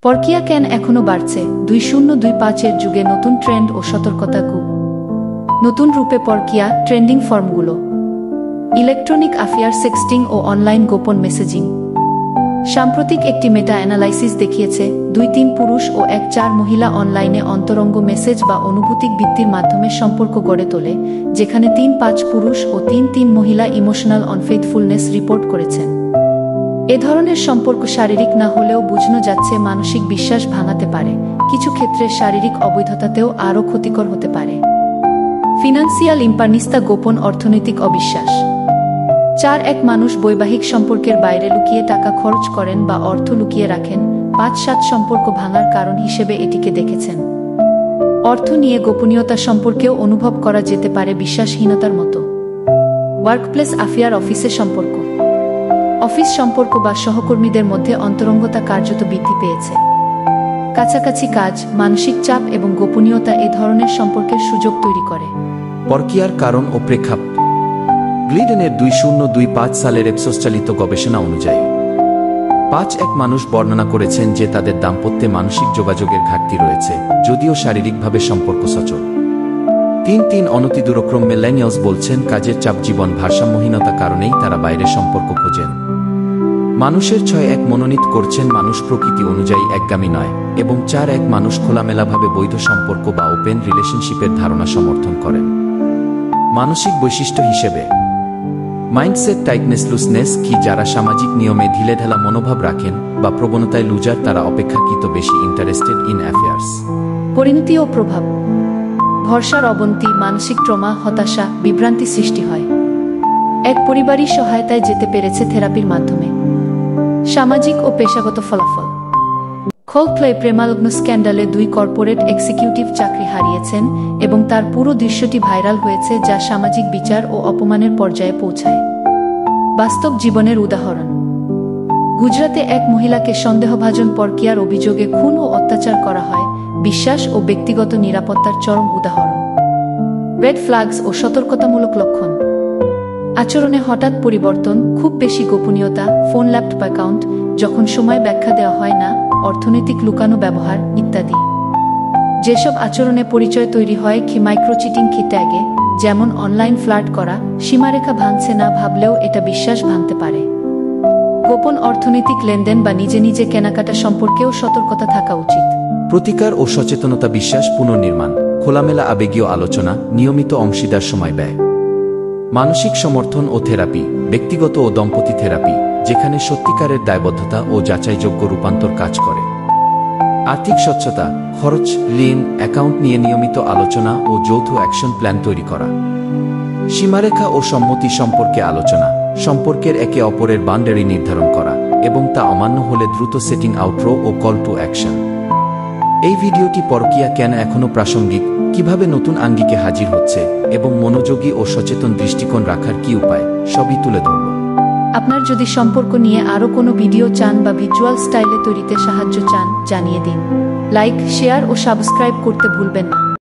পরকীয়া কেন এখনো বাড়ছে? 2025-এর যুগে নতুন ট্রেন্ড ও সতর্কতা নতুন রূপে পরকীয়া ট্রেন্ডিং ফর্মগুলো, ইলেকট্রনিক অ্যাফেয়ার, সেক্সটিং ও অনলাইন গোপন মেসেজিং। সাম্প্রতিক একটি মেটা অ্যানালাইসিস দেখিয়েছে 2-3 পুরুষ ও 1-4 মহিলা অনলাইনে অন্তরঙ্গ মেসেজ বা অনুভূতিক ভিত্তির মাধ্যমে সম্পর্ক গড়ে তোলে, যেখানে 3-5 পুরুষ ও 3-3 মহিলা ইমোশনাল অনফেইথফুলনেস রিপোর্ট করেছেন। এ ধরনের সম্পর্ক শারীরিক না হলেও বোঝানো যাচ্ছে মানসিক বিশ্বাস ভাঙাতে পারে, কিছু ক্ষেত্রে শারীরিক অবৈধতাতেও আরও ক্ষতিকর হতে পারে। ফিনান্সিয়াল ইম্পারনিস্তা, গোপন অর্থনৈতিক অবিশ্বাস। 4-1 মানুষ বৈবাহিক সম্পর্কের বাইরে লুকিয়ে টাকা খরচ করেন বা অর্থ লুকিয়ে রাখেন 5-7 সম্পর্ক ভাঙার কারণ হিসেবে এটিকে দেখেছেন। অর্থ নিয়ে গোপনীয়তা সম্পর্কেও অনুভব করা যেতে পারে বিশ্বাসহীনতার মতো। ওয়ার্কপ্লেস অ্যাফেয়ার, অফিসে সম্পর্ক। অফিস সম্পর্ক বা সহকর্মীদের মধ্যে অন্তরঙ্গতা কার্যত বৃদ্ধি পেয়েছে। কাছাকাছি কাজ, মানসিক চাপ এবং গোপনীয়তা এ ধরনের সম্পর্কের সুযোগ তৈরি করে। পরকীয়ার কারণ ও প্রেক্ষাপট। গ্লিডেনের 2025 সালের এপসোস চালিত গবেষণা অনুযায়ী 5-1 মানুষ বর্ণনা করেছেন যে তাদের দাম্পত্যে মানসিক যোগাযোগের ঘাটতি রয়েছে, যদিও শারীরিকভাবে সম্পর্ক সচল। 3-3 অনতিদূরক্রম মিলেনিয়ালস বলছেন কাজের চাপ, জীবন ভারসাম্যহীনতা কারণেই তারা বাইরে সম্পর্ক খোঁজেন। মানুষের 6-1 মনোনীত করছেন মানুষ প্রকৃতি অনুযায়ী একগামী নয়, এবং 4-1 মানুষ খোলামেলাভাবে বৈধ সম্পর্ক বা ওপেন রিলেশনশিপের ধারণা সমর্থন করেন। মানসিক বৈশিষ্ট্য হিসেবে মাইন্ডসেট টাইটনেস, লুজনেস কি? যারা সামাজিক নিয়মে ঢিলেঢালা মনোভাব রাখেন বা প্রবণতায় লুজার, তারা অপেক্ষাকৃত বেশি ইন্টারেস্টেড ইন অ্যাফেয়ার্স। পরিণতি ও প্রভাব। ভরসার অবনতি, মানসিক ট্রমা, হতাশা, বিভ্রান্তি সৃষ্টি হয়। এক পরিবারই সহায়তায় যেতে পেরেছে থেরাপির মাধ্যমে। সামাজিক ও পেশাগত ফলাফল। কোল্ডপ্লে প্রেমালগ্ন স্ক্যান্ডালে 2 কর্পোরেট এক্সিকিউটিভ চাকরি হারিয়েছেন এবং তার পুরো দৃশ্যটি ভাইরাল হয়েছে, যা সামাজিক বিচার ও অপমানের পর্যায়ে পৌঁছায়। বাস্তব জীবনের উদাহরণ। গুজরাতে এক মহিলাকে সন্দেহভাজন পরকীয়ার অভিযোগে খুন ও অত্যাচার করা হয়, বিশ্বাস ও ব্যক্তিগত নিরাপত্তার চরম উদাহরণ। রেড ফ্ল্যাগস ও সতর্কতামূলক লক্ষণ। আচরণে হঠাৎ পরিবর্তন, খুব বেশি গোপনীয়তা, ফোন ল্যাপটপ অ্যাকাউন্ট যখন সময় ব্যাখ্যা দেওয়া হয় না, অর্থনৈতিক লুকানো ব্যবহার ইত্যাদি। যেসব আচরণে পরিচয় তৈরি হয় মাইক্রোচিটিং ট্যাগে, যেমন অনলাইন ফ্লার্ট করা, সীমারেখা ভাঙছে না ভাবলেও এটা বিশ্বাস ভাঙতে পারে। গোপন অর্থনৈতিক লেনদেন বা নিজে নিজে কেনাকাটা সম্পর্কেও সতর্কতা থাকা উচিত। প্রতিকার ও সচেতনতা, বিশ্বাস পুনর্নির্মাণ, খোলামেলা আবেগীয় আলোচনা, নিয়মিত অংশীদার সময় ব্যয়। মানসিক সমর্থন ও থেরাপি, ব্যক্তিগত ও দম্পতি থেরাপি, যেখানে সত্যিকারের দায়বদ্ধতা ও যাচাইযোগ্য রূপান্তর কাজ করে। আর্থিক স্বচ্ছতা, খরচ, ঋণ, অ্যাকাউন্ট নিয়ে নিয়মিত আলোচনা ও যৌথ অ্যাকশন প্ল্যান তৈরি করা। সীমারেখা ও সম্মতি সম্পর্কে আলোচনা, সম্পর্কের একে অপরের বাউন্ডারি নির্ধারণ করা এবং তা অমান্য হলে দ্রুত সেটিং আউটরো ও কল টু অ্যাকশন। এই ভিডিওটি পরকীয়া কেন এখনো প্রাসঙ্গিক, কিভাবে নতুন আঙ্গিকে হাজির হচ্ছে এবং মনোযোগী ও সচেতন দৃষ্টিকোণ রাখার কি উপায়, সবই তুলে ধরব। আপনার যদি সম্পর্ক নিয়ে আরও কোনো ভিডিও চান বা ভিজুয়াল স্টাইলে তৈরিতে সাহায্য চান, জানিয়ে দিন। লাইক, শেয়ার ও সাবস্ক্রাইব করতে ভুলবেন না।